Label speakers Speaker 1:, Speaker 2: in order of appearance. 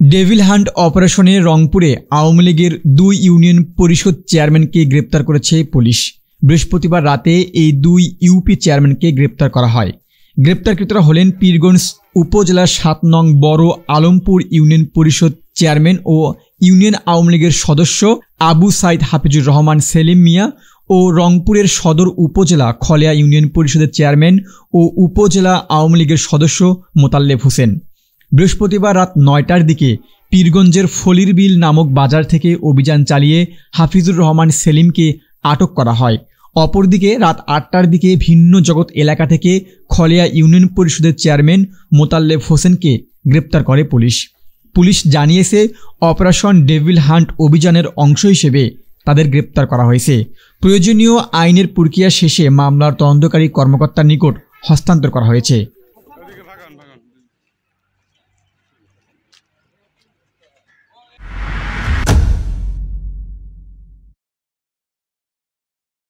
Speaker 1: Devil hunt অপারেশনে রংপুরে আওয়ামী লীগের 2 ইউনিয়ন পরিষদ চেয়ারম্যানকে গ্রেপ্তার করেছে পুলিশ। বৃহস্পতিবার রাতে এই 2 ইউপি চেয়ারম্যানকে গ্রেপ্তার করা হয়। গ্রেপ্তারকৃতরা হলেন পীরগঞ্জ উপজেলার 7 নং বড় আলমপুর ইউনিয়ন পরিষদ চেয়ারম্যান ও ইউনিয়ন আওয়ামী লীগের সদস্য আবু সাইদ হাফিজুর রহমান সেলিম মিয়া ও রংপুরের সদর উপজেলা খলিয়া ইউনিয়ন পরিষদের চেয়ারম্যান ও উপজেলা আওয়ামী লীগের সদস্য মোতাল্লেব হোসেন। বৃহস্পতিবার রাত 9টার দিকে পীরগঞ্জের ফলির বিল নামক বাজার থেকে অভিযান চালিয়ে হাফিজুর রহমান সেলিমকে আটক করা হয়। অপরদিকে রাত 8টার দিকে ভিন্ন জগৎ এলাকা থেকে খলিয়া ইউনিয়ন পরিষদের চেয়ারম্যান মোতাল্লেব হোসেনকে গ্রেপ্তার করে পুলিশ। পুলিশ জানিয়েছে, অপারেশন ডেভিল হান্ট অভিযানের অংশ হিসেবে তাদের গ্রেপ্তার করা হয়েছে। প্রয়োজনীয় আইনের প্রক্রিয়া শেষে মামলার তদন্তকারী কর্মকর্তার নিকট হস্তান্তর করা হয়েছে।